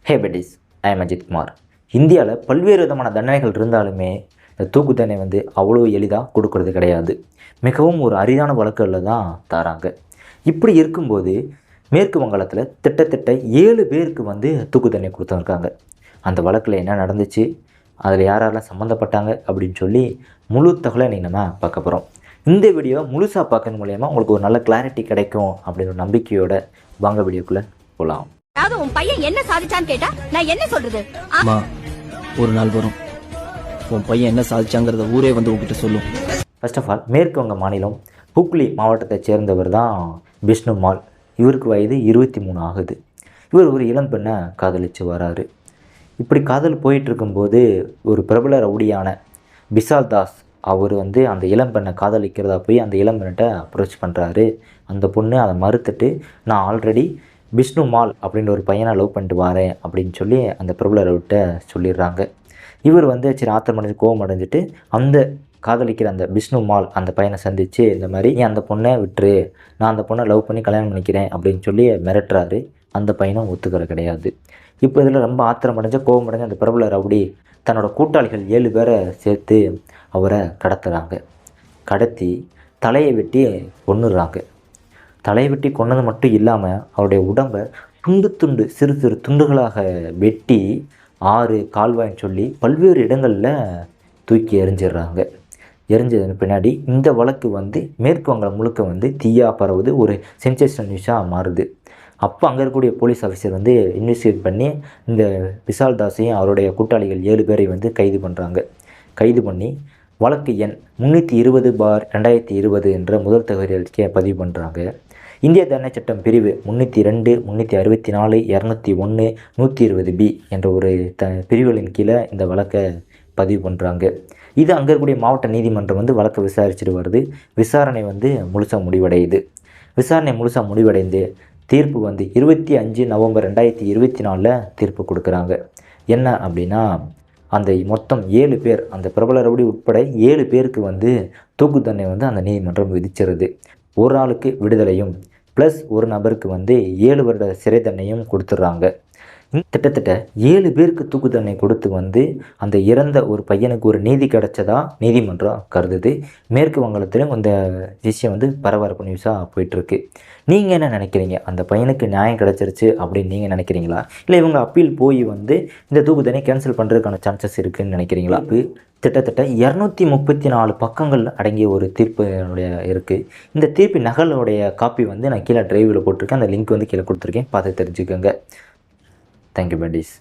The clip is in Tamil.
Hey buddies, I am Ajith Kumar. இந்தியாவில் பல்வேறு விதமான தண்டனைகள் இருந்தாலுமே இந்த தூக்கு தண்டனை வந்து அவ்வளோ எளிதாக கொடுக்கறது கிடையாது. மிகவும் ஒரு அரிதான வழக்குகளில் தான் தராங்க. இப்படி இருக்கும்போது மேற்கு வங்காளத்தில் திட்டத்தட்ட 7 பேருக்கு வந்து தூக்கு தண்டனை கொடுத்துருக்காங்க. அந்த வழக்கில் என்ன நடந்துச்சு, அதில் யாரெல்லாம் சம்மந்தப்பட்டாங்க அப்படின்னு சொல்லி முழு தகவலை நீங்கள் நம்ம பார்க்க போகிறோம். இந்த வீடியோ முழுசாக பார்க்கறது மூலயமா உங்களுக்கு ஒரு நல்ல கிளாரிட்டி கிடைக்கும் அப்படின்னு ஒரு நம்பிக்கையோட வாங்க வீடியோக்குள்ளே போகலாம். உன் பையன் என்ன சாதிச்சான்னு கேட்டா நான் என்ன சொல்றது? ஒரு நாள் வரும், உன் பையன் என்ன சாதிச்சாங்கிறத ஊரே வந்து உங்ககிட்ட சொல்லும். ஃபர்ஸ்ட் ஆஃப் ஆல், மேற்கு வங்க மாநிலம் ஹுக்ளி மாவட்டத்தைச் சேர்ந்தவர் தான் பிஷ்ணு மால். இவருக்கு வயது 23 ஆகுது. இவர் ஒரு இளம் பெண்ணை காதலித்து வராரு. இப்படி காதல் போயிட்டுருக்கும்போது ஒரு பிரபல ரவுடியான பிசால் தாஸ் அவர் வந்து அந்த இளம் பெண்ணை காதலிக்கிறதா போய் அந்த இளம் பெண்ணிட்ட அப்ரோச் பண்ணுறாரு. அந்த பொண்ணு அதை மறுத்துட்டு, நான் ஆல்ரெடி பிஷ்ணு மால் அப்படின்ற ஒரு பையனை லவ் பண்ணிட்டு வரேன் அப்படின்னு சொல்லி அந்த பிரபலர்கிட்ட சொல்லிடுறாங்க. இவர் வந்து சரி ஆத்திரமடைஞ்சு கோவம் அடைஞ்சிட்டு அந்த காதலிக்கிற அந்த பிஷ்ணு மால் அந்த பையனை சந்தித்து இந்த மாதிரி நீ அந்த பொண்ணை விட்டுரு, நான் அந்த பொண்ணை லவ் பண்ணி கல்யாணம் பண்ணிக்கிறேன் அப்படின்னு சொல்லி மிரட்டுறாரு. அந்த பையனும் ஒத்துக்கிற கிடையாது. இப்போ இதில் ரொம்ப ஆத்திரமடைஞ்ச கோவம் அடைஞ்ச அந்த பிரபல ரவுடி தன்னோட கூட்டாளிகள் 7 பேரை சேர்த்து அவரை கடத்துகிறாங்க. கடத்தி தலையை வெட்டி கொன்னுடுறாங்க. தலையை வெட்டி கொன்னது மட்டும் இல்லாமல் அவருடைய உடம்பை துண்டு சிறு சிறு துண்டுகளாக வெட்டி 6 கால்வாய்ன்னு சொல்லி பல்வேறு இடங்களில் தூக்கி எறிஞ்சிடுறாங்க. எரிஞ்சதுக்கு பின்னாடி இந்த வழக்கு வந்து மேற்கு வங்காளம் முழுக்க வந்து தீயா பரவுது, ஒரு சென்சேஷனல் நியூஸாக மாறுது. அப்போ அங்கே இருக்கக்கூடிய போலீஸ் ஆஃபீஸர் வந்து இன்வெஸ்டிகேட் பண்ணி இந்த விசால் தாஸையும் அவருடைய கூட்டாளிகள் 7 பேரை வந்து கைது பண்ணுறாங்க. கைது பண்ணி வழக்கு எண் 320/2020 என்ற முதல் தகவல் அறிக்கையை பதிவு பண்ணுறாங்க. இந்திய தண்டனை சட்டம் பிரிவு 302, 364, 201, 120B என்ற ஒரு பிரிவுகளின் கீழே இந்த வழக்கை பதிவு பண்ணுறாங்க. இது அங்கே இருக்கக்கூடிய மாவட்ட நீதிமன்றம் வந்து வழக்கை விசாரிச்சுட்டு வருது. விசாரணை வந்து முழுசாக முடிவடைந்து தீர்ப்பு வந்து 25 நவம்பர் 2024 தீர்ப்பு கொடுக்குறாங்க. என்ன அப்படின்னா, அந்த மொத்தம் 7 பேர், அந்த பிரபல ரவுடி உட்பட 7 பேருக்கு வந்து தூக்கு தண்டனை வந்து அந்த நீதிமன்றம் விதிச்சிருது. ஒரு ஆளுக்கு விடுதலையும் ப்ளஸ் ஒரு நபருக்கு வந்து 7 வருட சிறை தண்டனையும் கொடுத்துட்றாங்க. கிட்டத்தட்ட 7 பேருக்கு தூக்கு தண்டனை கொடுத்து வந்து அந்த இறந்த ஒரு பையனுக்கு ஒரு நீதி கிடைச்சதா நீதிமன்றம் கருதுது. மேற்கு வங்காளத்திலும் இந்த விஷயம் வந்து பரபரப்பு நியூஸாக போயிட்டுருக்கு. நீங்கள் என்ன நினைக்கிறீங்க? அந்த பையனுக்கு நியாயம் கிடச்சிருச்சு அப்படின்னு நீங்கள் நினைக்கிறீங்களா, இல்லை இவங்க அப்பீல் போய் வந்து இந்த தூக்கு தண்டனை கேன்சல் பண்ணுறதுக்கான சான்சஸ் இருக்குதுன்னு நினைக்கிறீங்களா? கிட்டத்தட்ட 234 பக்கங்கள் அடங்கிய ஒரு தீர்ப்பு இருக்குது. இந்த தீர்ப்பு நகலுடைய காப்பி வந்து நான் கீழே டிரைவில் போட்டிருக்கேன். அந்த லிங்க் வந்து கீழே கொடுத்துருக்கேன், பார்த்து தெரிஞ்சுக்கோங்க. தேங்க்யூ பண்டிஸ்.